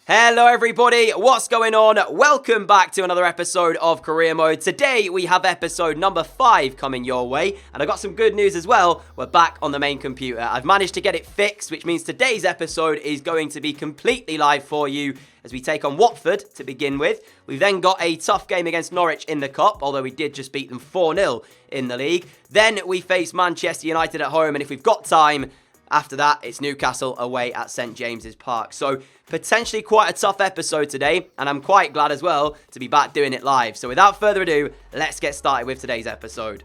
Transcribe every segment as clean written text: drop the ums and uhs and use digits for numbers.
Hello everybody, what's going on? Welcome back to another episode of Career Mode. Today we have episode number 5 coming your way, and I got some good news as well. We're back on the main computer. I've managed to get it fixed, which means today's episode is going to be completely live for you as we take on Watford to begin with. We've then got a tough game against Norwich in the Cup, although we did just beat them 4-0 in the league. Then we face Manchester United at home, and if we've got time, after that, it's Newcastle away at St James's Park. So, potentially quite a tough episode today, and I'm quite glad as well to be back doing it live. So, without further ado, let's get started with today's episode.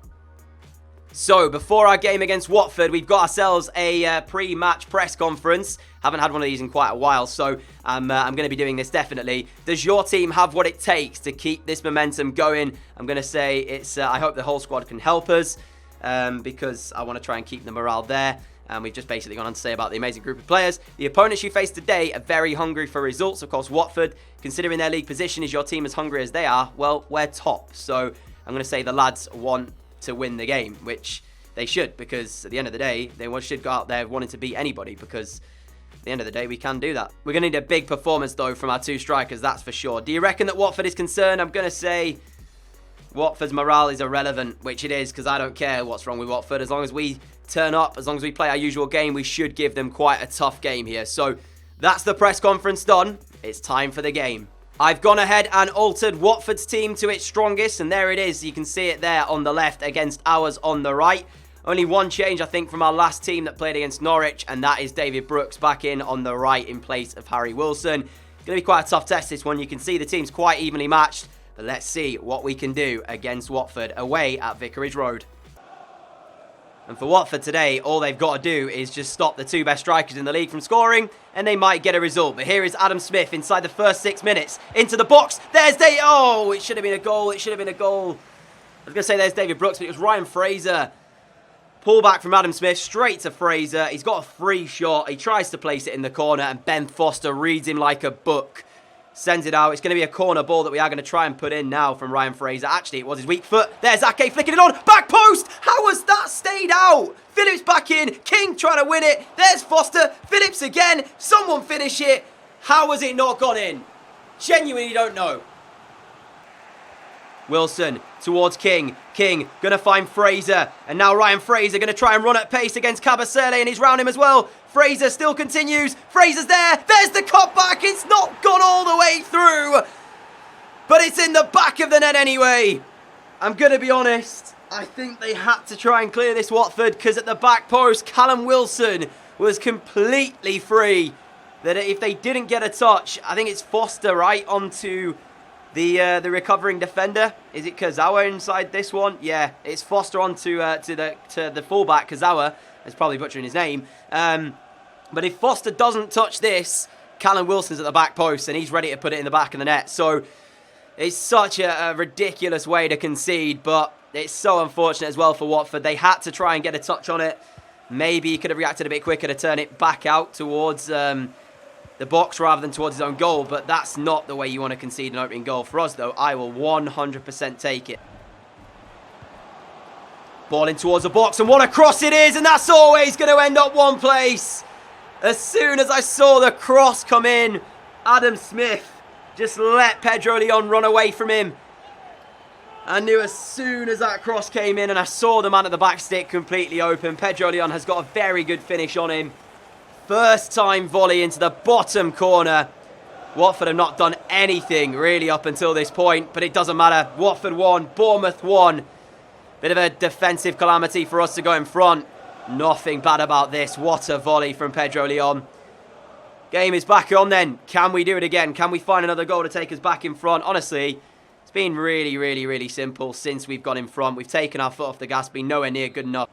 So, before our game against Watford, we've got ourselves a pre-match press conference. Haven't had one of these in quite a while, so I'm going to be doing this definitely. Does your team have what it takes to keep this momentum going? I'm going to say it's. I hope the whole squad can help us, because I want to try and keep the morale there. And we've just basically gone on to say about the amazing group of players. The opponents you face today are very hungry for results. Of course, Watford, considering their league position, is your team as hungry as they are? Well, we're top. So I'm going to say the lads want to win the game, which they should, because at the end of the day, they should go out there wanting to beat anybody, because at the end of the day, we can do that. We're going to need a big performance, though, from our two strikers, that's for sure. Do you reckon that Watford is concerned? I'm going to say Watford's morale is irrelevant, which it is, because I don't care what's wrong with Watford. As long as we turn up, as long as we play our usual game, we should give them quite a tough game here. So that's the press conference done. It's time for the game. I've gone ahead and altered Watford's team to its strongest, and there it is. You can see it there on the left against ours on the right. Only one change, I think, from our last team that played against Norwich, and that is David Brooks back in on the right in place of Harry Wilson. It's going to be quite a tough test, this one. You can see the team's quite evenly matched, but let's see what we can do against Watford away at Vicarage Road. And for Watford today, all they've got to do is just stop the two best strikers in the league from scoring, and they might get a result. But here is Adam Smith inside the first 6 minutes. Into the box. There's Oh, it should have been a goal. It should have been a goal. I was going to say there's David Brooks, but it was Ryan Fraser. Pull back from Adam Smith, straight to Fraser. He's got a free shot. He tries to place it in the corner, and Ben Foster reads him like a book. Sends it out. It's going to be a corner ball that we are going to try and put in now from Ryan Fraser. Actually, it was his weak foot. There's Ake flicking it on. Back post. How has that stayed out? Phillips back in. King trying to win it. There's Foster. Phillips again. Someone finish it. How has it not gone in? Genuinely don't know. Wilson towards King. King going to find Fraser. And now Ryan Fraser going to try and run at pace against Kabasele, and he's round him as well. Fraser still continues. Fraser's there. There's the cutback. It's not gone all the way through, but it's in the back of the net anyway. I'm going to be honest. I think they had to try and clear this Watford, because at the back post, Callum Wilson was completely free. That if they didn't get a touch, I think it's Foster right onto the recovering defender. Is it Kazawa inside this one? Yeah, it's Foster onto to the fullback. Kazawa is probably butchering his name. But if Foster doesn't touch this, Callum Wilson's at the back post, and he's ready to put it in the back of the net. So it's such a ridiculous way to concede, but it's so unfortunate as well for Watford. They had to try and get a touch on it. Maybe he could have reacted a bit quicker to turn it back out towards the box rather than towards his own goal, but that's not the way you want to concede an opening goal. For us, though, I will 100% take it. Ball in towards the box, and what a cross it is, and that's always going to end up one place. As soon as I saw the cross come in, Adam Smith just let Pedro Leon run away from him. I knew as soon as that cross came in and I saw the man at the back stick completely open, Pedro Leon has got a very good finish on him. First time volley into the bottom corner. Watford have not done anything really up until this point, but it doesn't matter. Watford won, Bournemouth won. Bit of a defensive calamity for us to go in front. Nothing bad about this. What a volley from Pedro Leon. Game is back on then. Can we do it again? Can we find another goal to take us back in front? Honestly, it's been really simple since we've got in front. We've taken our foot off the gas, been nowhere near good enough.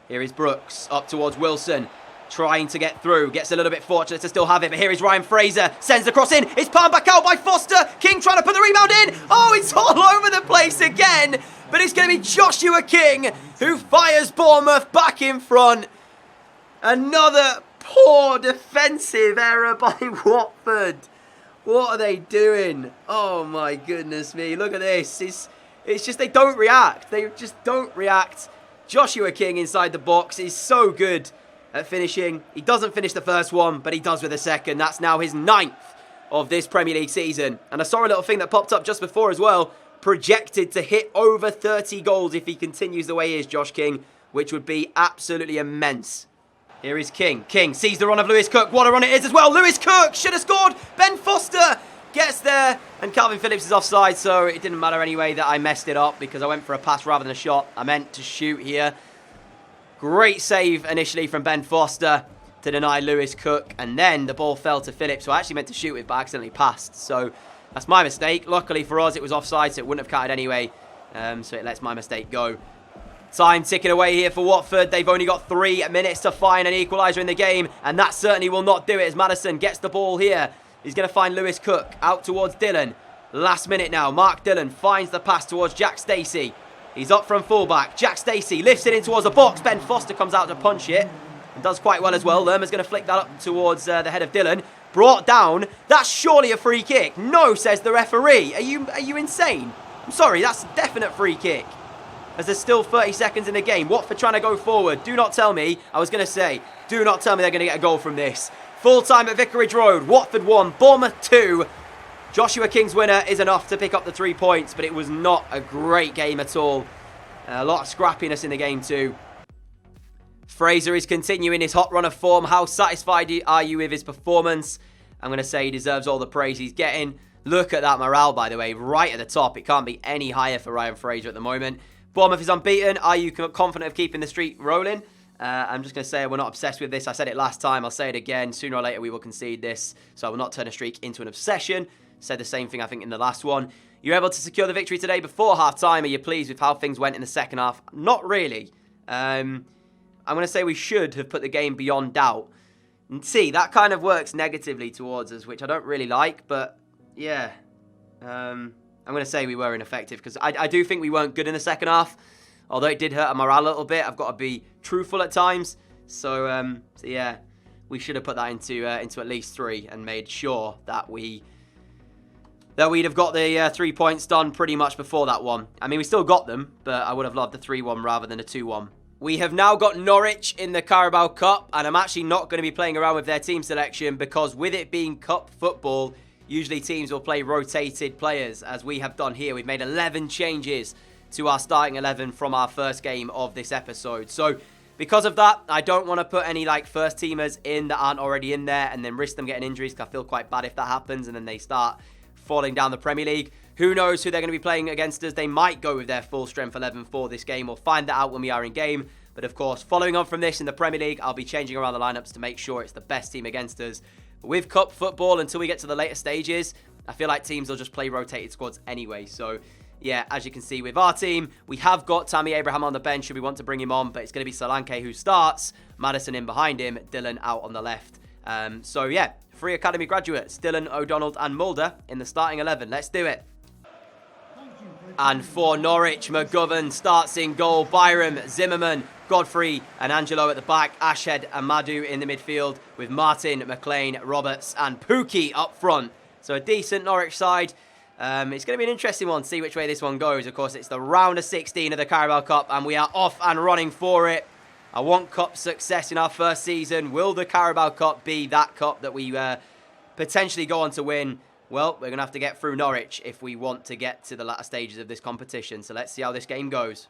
Here is Brooks, up towards Wilson. Trying to get through. Gets a little bit fortunate to still have it, but here is Ryan Fraser. Sends the cross in. It's palmed back out by Foster. King trying to put the rebound in. Oh, it's all over the place again. But it's going to be Joshua King who fires Bournemouth back in front. Another poor defensive error by Watford. What are they doing? Oh my goodness me. Look at this. It's just they don't react. They just don't react. Joshua King inside the box is so good at finishing. He doesn't finish the first one, but he does with the second. That's now his 9th of this Premier League season. And I saw a little thing that popped up just before as well. Projected to hit over 30 goals if he continues the way he is, Josh King, which would be absolutely immense. Here is King. King sees the run of Lewis Cook. What a run it is as well. Lewis Cook should have scored. Ben Foster gets there. And Calvin Phillips is offside, so it didn't matter anyway that I messed it up because I went for a pass rather than a shot. I meant to shoot here. Great save initially from Ben Foster to deny Lewis Cook. And then the ball fell to Phillips, who I actually meant to shoot it, but accidentally passed. So that's my mistake. Luckily for us, it was offside, so it wouldn't have counted anyway. So it lets my mistake go. Time ticking away here for Watford. They've only got 3 minutes to find an equaliser in the game, and that certainly will not do it as Maddison gets the ball here. He's going to find Lewis Cook out towards Dillon. Last minute now. Mark Dillon finds the pass towards Jack Stacey. He's up from fullback. Jack Stacey lifts it in towards the box. Ben Foster comes out to punch it and does quite well as well. Lerma's going to flick that up towards the head of Dillon. Brought down. That's surely a free kick. No, says the referee. Are you insane? I'm sorry, that's a definite free kick. As there's still 30 seconds in the game. Watford trying to go forward. Do not tell me, I was going to say, do not tell me they're going to get a goal from this. Full time at Vicarage Road. Watford 1, Bournemouth 2. Joshua King's winner is enough to pick up the 3 points, but it was not a great game at all. A lot of scrappiness in the game too. Fraser is continuing his hot run of form. How satisfied are you with his performance? I'm going to say he deserves all the praise he's getting. Look at that morale, by the way, right at the top. It can't be any higher for Ryan Fraser at the moment. Bournemouth is unbeaten. Are you confident of keeping the streak rolling? I'm just going to say we're not obsessed with this. I said it last time. I'll say it again. Sooner or later, we will concede this. So I will not turn a streak into an obsession. Said the same thing, I think, in the last one. You're able to secure the victory today before half-time. Are you pleased with how things went in the second half? Not really. I'm going to say we should have put the game beyond doubt. And see, that kind of works negatively towards us, which I don't really like. But, yeah. I'm going to say we were ineffective because I do think we weren't good in the second half. Although it did hurt our morale a little bit. I've got to be truthful at times. So yeah, we should have put that into at least 3 and made sure that we'd have got the 3 points done pretty much before that one. I mean, we still got them, but I would have loved the 3-1 rather than a 2-1. We have now got Norwich in the Carabao Cup, and I'm actually not going to be playing around with their team selection because with it being cup football, usually teams will play rotated players, as we have done here. We've made 11 changes to our starting 11 from our first game of this episode. So because of that, I don't want to put any first teamers in that aren't already in there and then risk them getting injuries, because I feel quite bad if that happens and then they start falling down the Premier League. Who knows who they're going to be playing against us? They might go with their full strength 11 for this game. We'll find that out when we are in game. But of course, following on from this in the Premier League, I'll be changing around the lineups to make sure it's the best team against us. With cup football, until we get to the later stages, I feel like teams will just play rotated squads anyway. So yeah, as you can see with our team, we have got Tammy Abraham on the bench should we want to bring him on, but it's going to be Solanke who starts, Maddison in behind him, Dillon out on the left. So yeah, 3 academy graduates, Dillon, O'Donnell and Mulder in the starting 11. Let's do it. And for Norwich, McGovern starts in goal, Byram, Zimmerman, Godfrey and Angelo at the back, Ashed and Madhu in the midfield with Martin, McLean, Roberts and Pookie up front. So a decent Norwich side. It's going to be an interesting one to see which way this one goes. Of course, it's the round of 16 of the Carabao Cup and we are off and running for it. I want cup success in our first season. Will the Carabao Cup be that cup that we potentially go on to win? Well, we're going to have to get through Norwich if we want to get to the latter stages of this competition. So let's see how this game goes.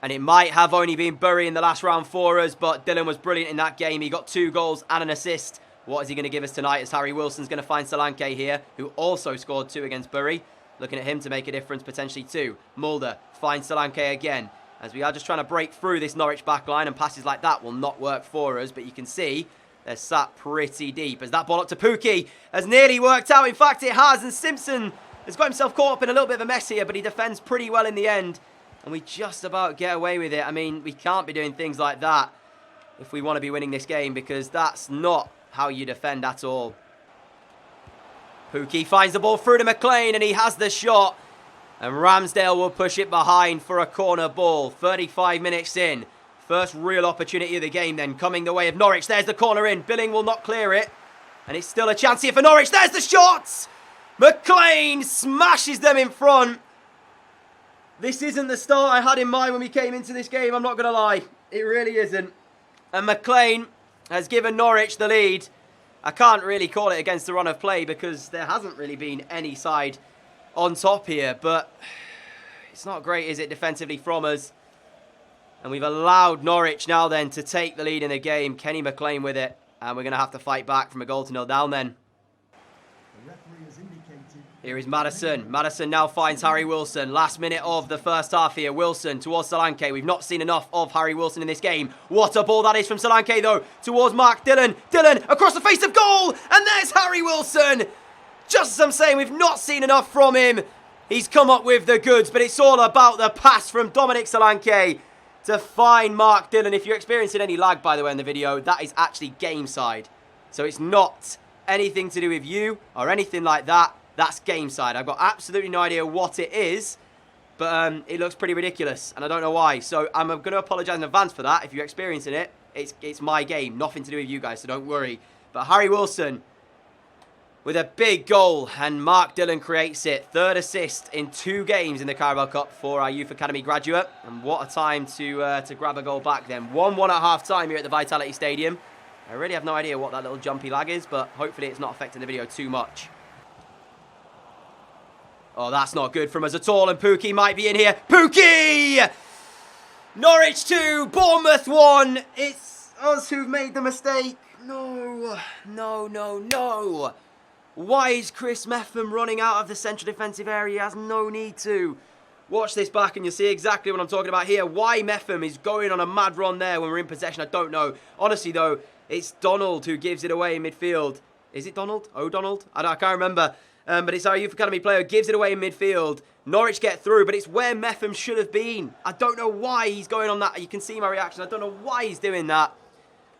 And it might have only been Bury in the last round for us, but Dillon was brilliant in that game. He got 2 goals and an assist. What is he going to give us tonight as Harry Wilson's going to find Solanke here, who also scored 2 against Bury. Looking at him to make a difference, potentially 2. Mulder finds Solanke again, as we are just trying to break through this Norwich backline, and passes like that will not work for us. But you can see they're sat pretty deep, as that ball up to Pookie has nearly worked out. In fact, it has, and Simpson has got himself caught up in a little bit of a mess here, but he defends pretty well in the end. And we just about get away with it. I mean, we can't be doing things like that if we want to be winning this game, because that's not how you defend at all. Pookie finds the ball through to McLean, and he has the shot. And Ramsdale will push it behind for a corner ball. 35 minutes in. First real opportunity of the game then coming the way of Norwich. There's the corner in. Billing will not clear it. And it's still a chance here for Norwich. There's the shot! McLean smashes them in front. This isn't the start I had in mind when we came into this game, I'm not going to lie. It really isn't. And McLean has given Norwich the lead. I can't really call it against the run of play because there hasn't really been any side on top here. But it's not great, is it, defensively from us? And we've allowed Norwich now then to take the lead in the game. Kenny McLean with it. And we're going to have to fight back from a 0-0 down then. Here is Maddison. Maddison now finds Harry Wilson. Last minute of the first half here. Wilson towards Solanke. We've not seen enough of Harry Wilson in this game. What a ball that is from Solanke though. Towards Mark Dillon. Dillon across the face of goal. And there's Harry Wilson. Just as I'm saying, we've not seen enough from him. He's come up with the goods. But it's all about the pass from Dominic Solanke to find Mark Dillon. If you're experiencing any lag, by the way, in the video, that is actually game side. So it's not anything to do with you or anything like that. That's game side. I've got absolutely no idea what it is, but it looks pretty ridiculous, and I don't know why. So I'm going to apologise in advance for that. If you're experiencing it, it's my game. Nothing to do with you guys, so don't worry. But Harry Wilson with a big goal, and Mark Dillon creates it. Third assist in 2 games in the Carabao Cup for our Youth Academy graduate. And what a time to grab a goal back then. 1-1 at half-time here at the Vitality Stadium. I really have no idea what that little jumpy lag is, but hopefully it's not affecting the video too much. Oh, that's not good from us at all, and Pookie might be in here. Pookie! Norwich 2, Bournemouth 1. It's us who've made the mistake. No. Why is Chris Meffam running out of the central defensive area? He has no need to. Watch this back and you'll see exactly what I'm talking about here. Why Meffam is going on a mad run there when we're in possession, I don't know. Honestly, though, it's Donald who gives it away in midfield. Is it Donald? O'Donnell? I can't remember. But it's our Youth Academy player who gives it away in midfield. Norwich get through, but it's where Meffam should have been. I don't know why he's going on that. You can see my reaction. I don't know why he's doing that.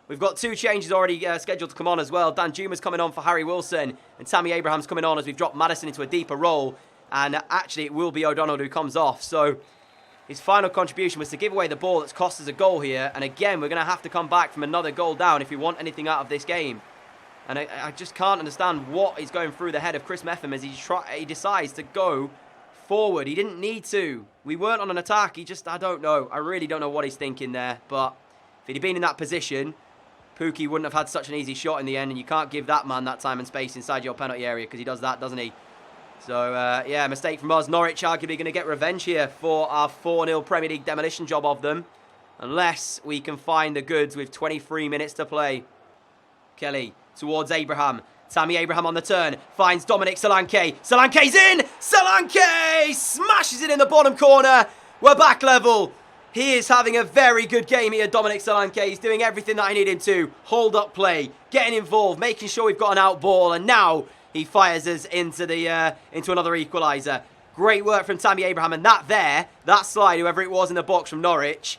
We've got 2 changes already scheduled to come on as well. Dan Juma's coming on for Harry Wilson, and Tammy Abraham's coming on as we've dropped Maddison into a deeper role. And actually, it will be O'Donnell who comes off. So his final contribution was to give away the ball that's cost us a goal here. And again, we're going to have to come back from another goal down if we want anything out of this game. And I just can't understand what is going through the head of Chris Meffam as he decides to go forward. He didn't need to. We weren't on an attack. I don't know. I really don't know what he's thinking there. But if he'd been in that position, Pookie wouldn't have had such an easy shot in the end. And you can't give that man that time and space inside your penalty area because he does that, doesn't he? So, yeah, mistake from us. Norwich arguably going to get revenge here for our 4-0 Premier League demolition job of them. Unless we can find the goods with 23 minutes to play. Kelly towards Abraham. Tammy Abraham on the turn. Finds Dominic Solanke. Solanke's in! Solanke smashes it in the bottom corner. We're back level. He is having a very good game here, Dominic Solanke. He's doing everything that I need him to. Hold up play. Getting involved. Making sure we've got an out ball. And now he fires us into another equaliser. Great work from Tammy Abraham. And that slide, whoever it was in the box from Norwich,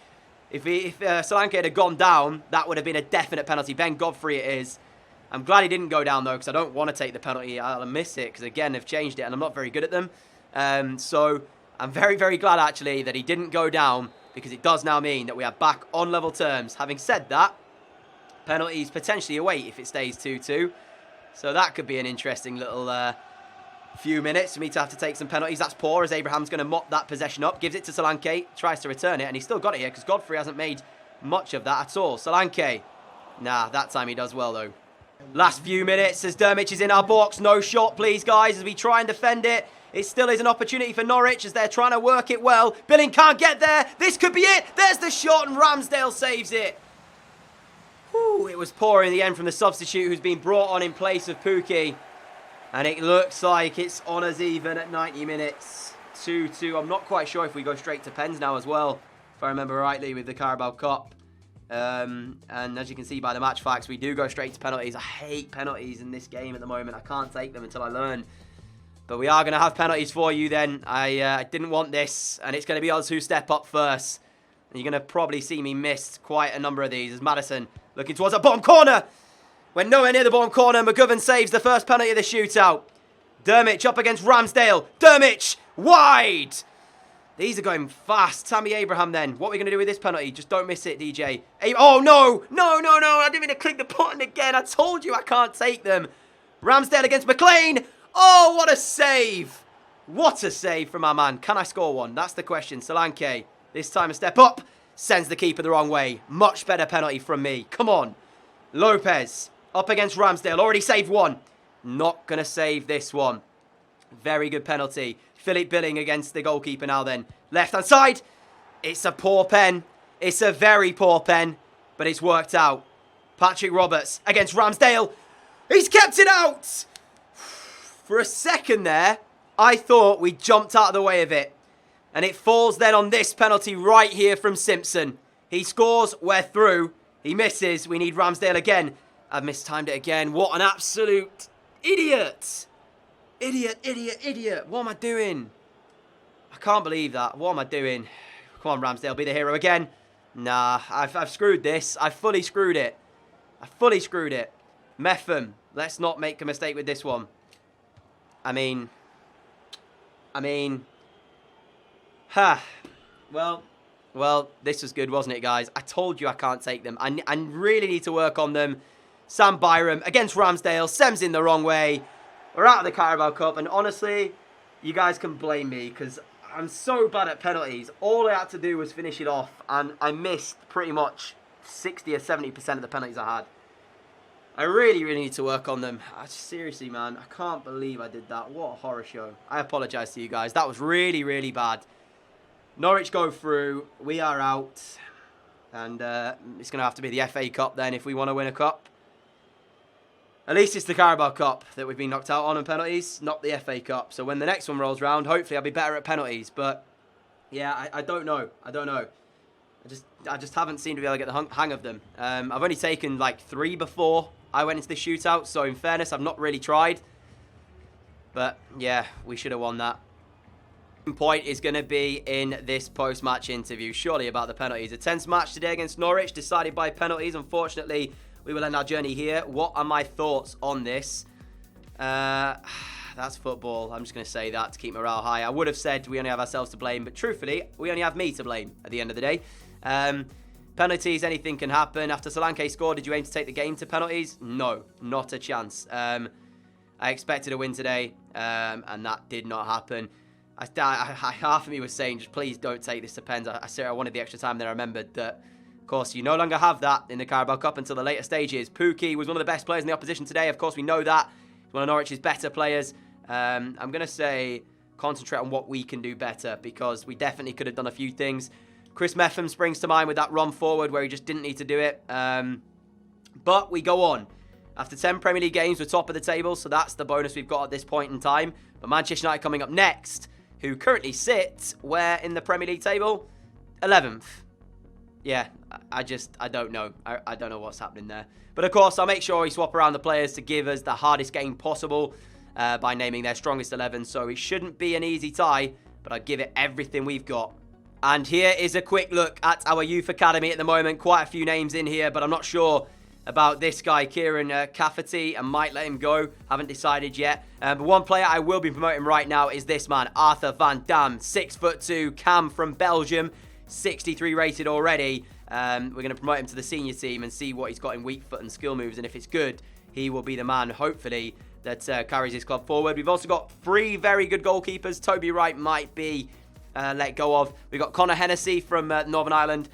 if Solanke had gone down, that would have been a definite penalty. Ben Godfrey it is. I'm glad he didn't go down, though, because I don't want to take the penalty. I'll miss it, because, again, they've changed it, and I'm not very good at them. So I'm very, very glad, actually, that he didn't go down, because it does now mean that we are back on level terms. Having said that, penalties potentially await if it stays 2-2. So that could be an interesting little few minutes for me to have to take some penalties. That's poor, as Abraham's going to mop that possession up. Gives it to Solanke, tries to return it, and he's still got it here, because Godfrey hasn't made much of that at all. Solanke, nah, that time he does well, though. Last few minutes as Dermich is in our box. No shot, please, guys, as we try and defend it. It still is an opportunity for Norwich as they're trying to work it well. Billing can't get there. This could be it. There's the shot, and Ramsdale saves it. Whew, it was poor in the end from the substitute who's been brought on in place of Pookie. And it looks like it's on us even at 90 minutes. 2-2. I'm not quite sure if we go straight to pens now as well, if I remember rightly, with the Carabao Cup. And as you can see by the match facts, we do go straight to penalties. I hate penalties in this game at the moment. I can't take them until I learn. But we are going to have penalties for you then. I didn't want this, and it's going to be us who step up first. And you're going to probably see me miss quite a number of these as Maddison looking towards the bottom corner. When nowhere near the bottom corner, McGovern saves the first penalty of the shootout. Dermich up against Ramsdale. Dermich wide. These are going fast. Tammy Abraham then. What are we going to do with this penalty? Just don't miss it, DJ. Oh, no. No. I didn't mean to click the button again. I told you I can't take them. Ramsdale against McLean. Oh, what a save. What a save from our man. Can I score one? That's the question. Solanke, this time a step up. Sends the keeper the wrong way. Much better penalty from me. Come on. Lopez. Up against Ramsdale. Already saved one. Not going to save this one. Very good penalty. Philip Billing against the goalkeeper now then. Left-hand side. It's a poor pen. It's a very poor pen. But it's worked out. Patrick Roberts against Ramsdale. He's kept it out. For a second there, I thought we jumped out of the way of it. And it falls then on this penalty right here from Simpson. He scores. We're through. He misses. We need Ramsdale again. I've mistimed it again. What an absolute idiot. Idiot, idiot, idiot. What am I doing? I can't believe that. What am I doing? Come on, Ramsdale. Be the hero again. Nah, I've screwed this. I fully screwed it. I fully screwed it. Metham. Let's not make a mistake with this one. I mean. Well, this was good, wasn't it, guys? I told you I can't take them. I really need to work on them. Sam Byram against Ramsdale. Sem's in the wrong way. We're out of the Carabao Cup. And honestly, you guys can blame me because I'm so bad at penalties. All I had to do was finish it off. And I missed pretty much 60 or 70% of the penalties I had. I really, really need to work on them. Seriously, man. I can't believe I did that. What a horror show. I apologise to you guys. That was really, really bad. Norwich go through. We are out. And it's going to have to be the FA Cup then if we want to win a cup. At least it's the Carabao Cup that we've been knocked out on penalties, not the FA Cup. So when the next one rolls around, hopefully I'll be better at penalties. But yeah, I don't know. I don't know. I just haven't seemed to be able to get the hang of them. I've only taken like 3 before I went into the shootout. So in fairness, I've not really tried. But yeah, we should have won that. Point is going to be in this post-match interview, surely about the penalties. A tense match today against Norwich, decided by penalties. Unfortunately, we will end our journey here. What are my thoughts on this? That's football. I'm just going to say that to keep morale high. I would have said we only have ourselves to blame, but truthfully, we only have me to blame at the end of the day. Penalties, anything can happen. After Solanke scored, did you aim to take the game to penalties? No, not a chance. I expected a win today, and that did not happen. Half of me was saying, just please don't take this to pens. I wanted the extra time. Then I remembered that, of course, you no longer have that in the Carabao Cup until the later stages. Pukki was one of the best players in the opposition today. Of course, we know that. He's one of Norwich's better players. I'm going to say concentrate on what we can do better because we definitely could have done a few things. Chris Metham springs to mind with that run forward where he just didn't need to do it. But we go on. After 10 Premier League games, we're top of the table, so that's the bonus we've got at this point in time. But Manchester United coming up next, who currently sit where in the Premier League table? 11th. Yeah, I don't know. I don't know what's happening there. But of course, I'll make sure we swap around the players to give us the hardest game possible by naming their strongest 11. So it shouldn't be an easy tie, but I'll give it everything we've got. And here is a quick look at our youth academy at the moment. Quite a few names in here, but I'm not sure about this guy, Kieran Cafferty. I might let him go. Haven't decided yet. But one player I will be promoting right now is this man, Arthur van Dam. 6'2", cam from Belgium. 63 rated already. We're going to promote him to the senior team and see what he's got in weak foot and skill moves. And if it's good, he will be the man, hopefully, that carries his club forward. We've also got 3 very good goalkeepers. Toby Wright might be let go of. We've got Connor Hennessy from Northern Ireland.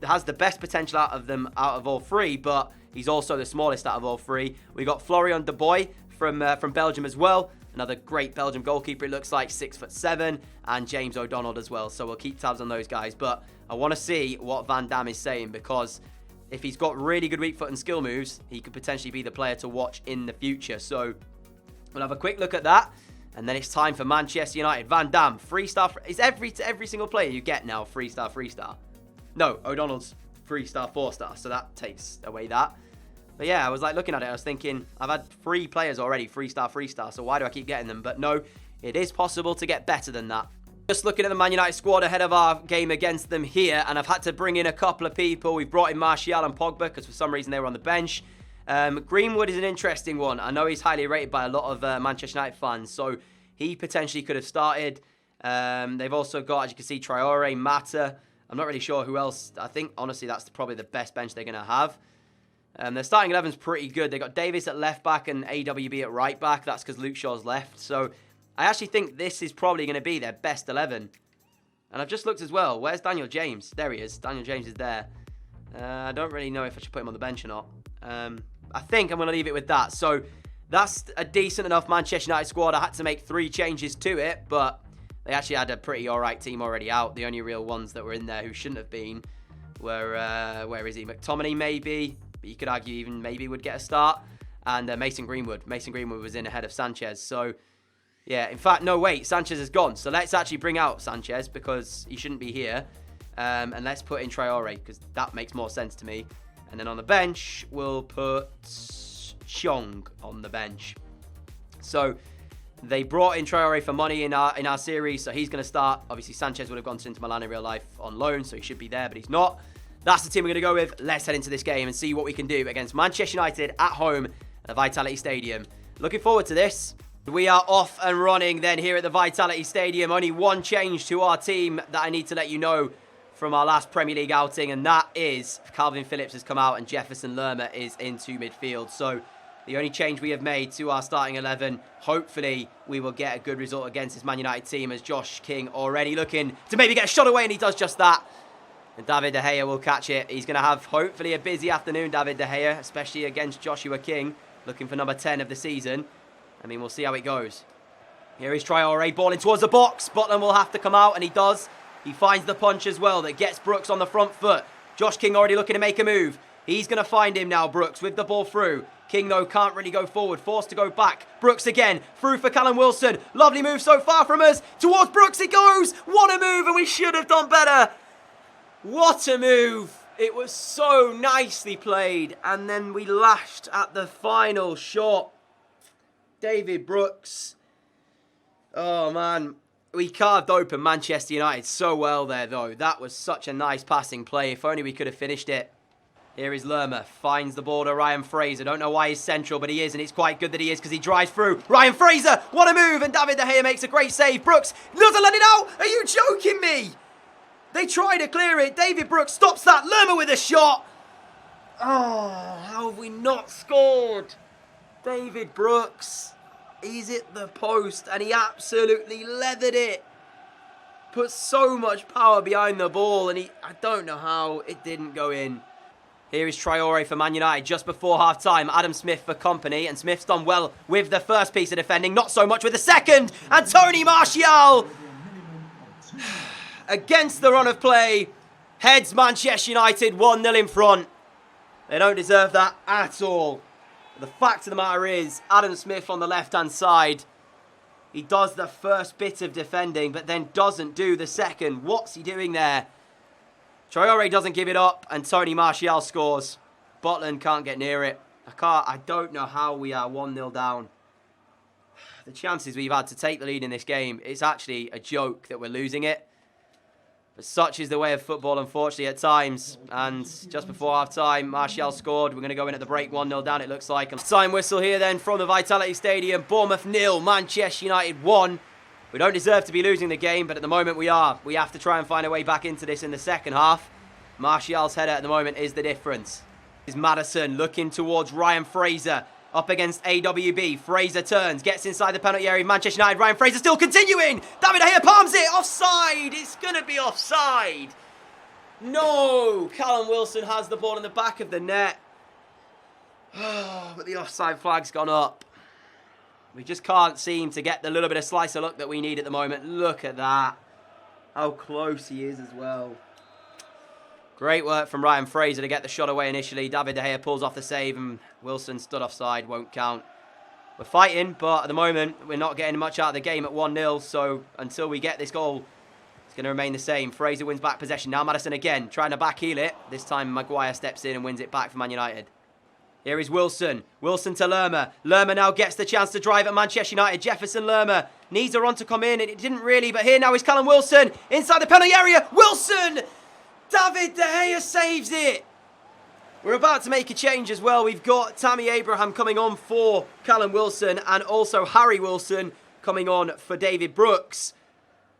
Has the best potential out of all 3, but he's also the smallest out of all 3. We've got Florian de Boy from Belgium as well. Another great Belgium goalkeeper, it looks like, 6'7", and James O'Donnell as well. So we'll keep tabs on those guys. But I want to see what Van Dam is saying, because if he's got really good weak foot and skill moves, he could potentially be the player to watch in the future. So we'll have a quick look at that. And then it's time for Manchester United. Van Dam, 3-star. Is every single player you get now 3-star, 3-star? No, O'Donnell's 3-star, 4-star. So that takes away that. But yeah, I was like looking at it. I was thinking, I've had 3 players already 3-star, 3-star. So why do I keep getting them? But no, it is possible to get better than that. Just looking at the Man United squad ahead of our game against them here. And I've had to bring in a couple of people. We've brought in Martial and Pogba because for some reason they were on the bench. Greenwood is an interesting one. I know he's highly rated by a lot of Manchester United fans, so he potentially could have started. They've also got, as you can see, Traore, Mata. I'm not really sure who else. I think, honestly, that's probably the best bench they're going to have. Their starting 11's pretty good. They got Davis at left back and AWB at right back. That's because Luke Shaw's left. So I actually think this is probably going to be their best 11. And I've just looked as well. Where's Daniel James? There he is. Daniel James is there. I don't really know if I should put him on the bench or not. I think I'm going to leave it with that. So that's a decent enough Manchester United squad. I had to make 3 changes to it, but they actually had a pretty alright team already out. The only real ones that were in there who shouldn't have been were, where is he? McTominay maybe, but you could argue even maybe would get a start. And Mason Greenwood. Mason Greenwood was in ahead of Sanchez. So, yeah, in fact, no, wait, Sanchez is gone. So let's actually bring out Sanchez because he shouldn't be here. And let's put in Traore because that makes more sense to me. And then on the bench, we'll put Chong on the bench. So they brought in Traore for money in our series, so he's going to start. Obviously, Sanchez would have gone to Inter Milan in real life on loan, so he should be there, but he's not. That's the team we're going to go with. Let's head into this game and see what we can do against Manchester United at home at the Vitality Stadium. Looking forward to this. We are off and running then here at the Vitality Stadium. Only one change to our team that I need to let you know from our last Premier League outing, and that is Calvin Phillips has come out and Jefferson Lerma is into midfield. So the only change we have made to our starting 11, hopefully we will get a good result against this Man United team, as Josh King already looking to maybe get a shot away, and he does just that. And David De Gea will catch it. He's going to have hopefully a busy afternoon, David De Gea, especially against Joshua King, looking for number 10 of the season. I mean, we'll see how it goes. Here is Traore, balling towards the box. Butland will have to come out, and he does. He finds the punch as well that gets Brooks on the front foot. Josh King already looking to make a move. He's going to find him now, Brooks, with the ball through. King, though, can't really go forward. Forced to go back. Brooks again. Through for Callum Wilson. Lovely move so far from us. Towards Brooks it goes. What a move, and we should have done better. What a move. It was so nicely played. And then we lashed at the final shot. David Brooks. Oh, man. We carved open Manchester United so well there, though. That was such a nice passing play. If only we could have finished it. Here is Lerma. Finds the ball to Ryan Fraser. Don't know why he's central, but he is, and it's quite good that he is because he drives through. Ryan Fraser! What a move! And David De Gea makes a great save. Brooks doesn't let it out! Are you joking me? They try to clear it. David Brooks stops that. Lerma with a shot. Oh, how have we not scored? David Brooks. He's hit the post and he absolutely leathered it. Put so much power behind the ball and I don't know how it didn't go in. Here is Traore for Man United just before half-time. Adam Smith for company, and Smith's done well with the first piece of defending. Not so much with the second. And Tony Martial, against the run of play, heads Manchester United 1-0 in front. They don't deserve that at all. The fact of the matter is, Adam Smith on the left-hand side, he does the first bit of defending, but then doesn't do the second. What's he doing there? Traore doesn't give it up, and Tony Martial scores. Butland can't get near it. I don't know how we are 1-0 down. The chances we've had to take the lead in this game, it's actually a joke that we're losing it. But such is the way of football, unfortunately, at times. And just before half-time, Martial scored. We're going to go in at the break 1-0 down, it looks like. Time whistle here then from the Vitality Stadium. Bournemouth 0, Manchester United 1. We don't deserve to be losing the game, but at the moment we are. We have to try and find a way back into this in the second half. Martial's header at the moment is the difference. Is Maddison looking towards Ryan Fraser. Up against AWB. Fraser turns, gets inside the penalty area. Manchester United, Ryan Fraser still continuing. David De Gea palms it. Offside. It's going to be offside. No. Callum Wilson has the ball in the back of the net. Oh, but the offside flag's gone up. We just can't seem to get the little bit of slice of luck that we need at the moment. Look at that. How close he is as well. Great work from Ryan Fraser to get the shot away initially. David De Gea pulls off the save and Wilson stood offside, won't count. We're fighting, but at the moment, we're not getting much out of the game at 1-0. So until we get this goal, it's going to remain the same. Fraser wins back possession. Now Maddison again, trying to backheel it. This time Maguire steps in and wins it back for Man United. Here is Wilson. Wilson to Lerma. Lerma now gets the chance to drive at Manchester United. Jefferson Lerma needs a run to come in. It didn't really, but here now is Callum Wilson. Inside the penalty area. Wilson! David De Gea saves it. We're about to make a change as well. We've got Tammy Abraham coming on for Callum Wilson and also Harry Wilson coming on for David Brooks.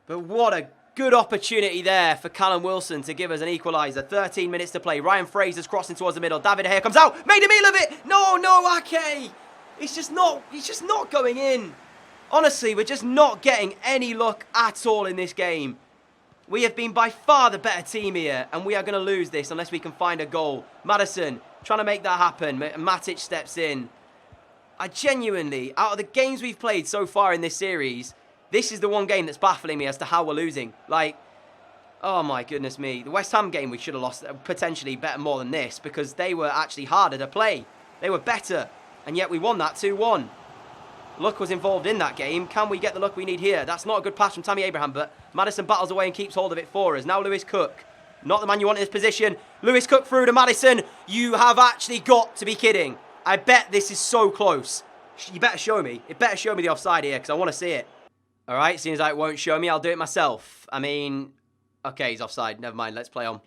But what a good opportunity there for Callum Wilson to give us an equaliser. 13 minutes to play. Ryan Fraser's crossing towards the middle. David De Gea comes out. Made a meal of it. No, Ake. He's just not going in. Honestly, we're just not getting any luck at all in this game. We have been by far the better team here, and we are going to lose this unless we can find a goal. Maddison trying to make that happen. Matic steps in. I genuinely, out of the games we've played so far in this series, this is the one game that's baffling me as to how we're losing. Like, oh my goodness me. The West Ham game we should have lost potentially better more than this because they were actually harder to play. They were better, and yet we won that 2-1. Luck was involved in that game. Can we get the luck we need here? That's not a good pass from Tammy Abraham, but Maddison battles away and keeps hold of it for us. Now Lewis Cook. Not the man you want in this position. Lewis Cook through to Maddison. You have actually got to be kidding. I bet this is so close. You better show me. It better show me the offside here because I want to see it. All right, seeing as it won't show me, I'll do it myself. I mean, okay, he's offside. Never mind, let's play on.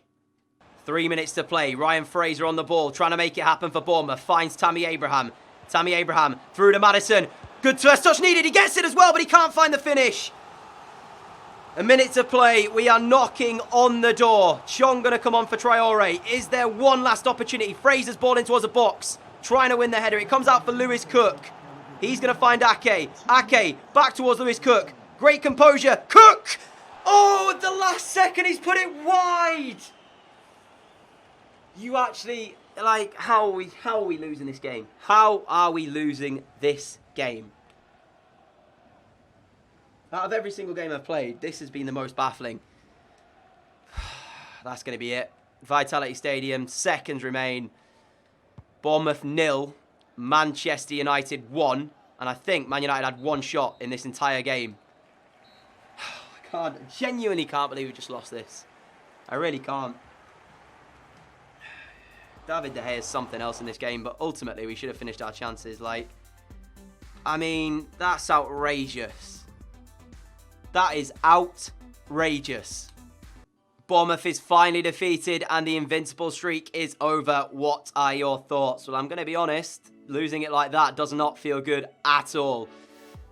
3 minutes to play. Ryan Fraser on the ball, trying to make it happen for Bournemouth. Finds Tammy Abraham. Tammy Abraham through to Maddison. Good first touch needed. He gets it as well, but he can't find the finish. A minute to play. We are knocking on the door. Chong going to come on for Traore. Is there one last opportunity? Fraser's ball in towards a box. Trying to win the header. It comes out for Lewis Cook. He's going to find Ake. Ake back towards Lewis Cook. Great composure. Cook! Oh, at the last second, he's put it wide. You actually, like, how are we losing this game? How are we losing this game? Out of every single game I've played, this has been the most baffling. That's going to be it. Vitality Stadium, seconds remain. Bournemouth 0, Manchester United 1, and I think Man United had one shot in this entire game. Genuinely can't believe we just lost this. I really can't. David De Gea is something else in this game, but ultimately we should have finished our chances. Like, I mean, that's outrageous. That is outrageous. Bournemouth is finally defeated and the invincible streak is over. What are your thoughts? Well, I'm going to be honest. Losing it like that does not feel good at all.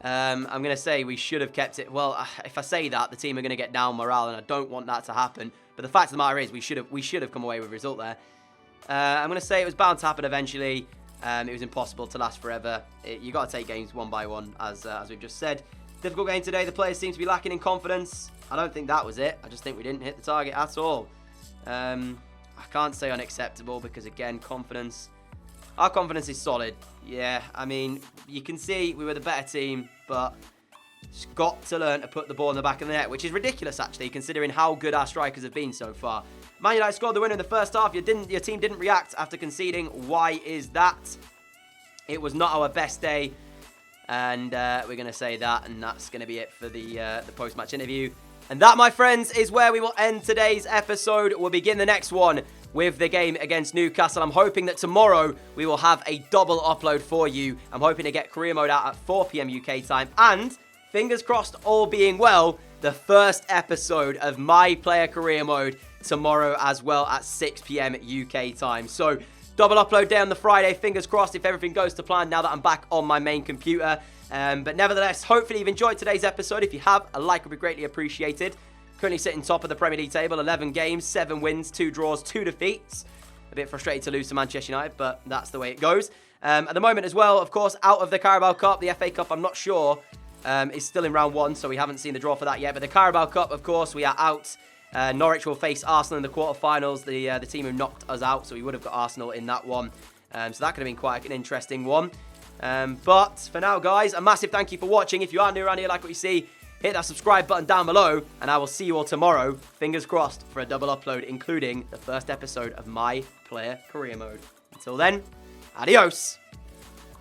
I'm going to say we should have kept it. Well, if I say that, the team are going to get down morale and I don't want that to happen. But the fact of the matter is we should have come away with a result there. I'm going to say it was bound to happen eventually. It was impossible to last forever. You got to take games one by one, as we've just said. Difficult game today. The players seem to be lacking in confidence. I don't think that was it. I just think we didn't hit the target at all. I can't say unacceptable because, again, confidence. Our confidence is solid. Yeah, I mean, you can see we were the better team, but just got to learn to put the ball in the back of the net, which is ridiculous, actually, considering how good our strikers have been so far. Man United scored the winner in the first half. Your team didn't react after conceding. Why is that? It was not our best day. And we're going to say that, and that's going to be it for the post-match interview. And that, my friends, is where we will end today's episode. We'll begin the next one with the game against Newcastle. I'm hoping that tomorrow we will have a double upload for you. I'm hoping to get career mode out at 4 p.m. UK time. And, fingers crossed, all being well, the first episode of My Player Career Mode tomorrow as well at 6 p.m. UK time. So, double upload day on the Friday. Fingers crossed if everything goes to plan now that I'm back on my main computer. But nevertheless, hopefully you've enjoyed today's episode. If you have, a like would be greatly appreciated. Currently sitting top of the Premier League table. 11 games, 7 wins, 2 draws, 2 defeats. A bit frustrated to lose to Manchester United, but that's the way it goes. At the moment as well, of course, out of the Carabao Cup. The FA Cup, I'm not sure, is still in round 1, so we haven't seen the draw for that yet. But the Carabao Cup, of course, we are out. Norwich will face Arsenal in the quarterfinals, the team who knocked us out, so we would have got Arsenal in that one. So that could have been quite an interesting one. But for now, guys, a massive thank you for watching. If you are new around here, like what you see, hit that subscribe button down below, and I will see you all tomorrow, fingers crossed, for a double upload, including the first episode of My Player Career Mode. Until then, adios!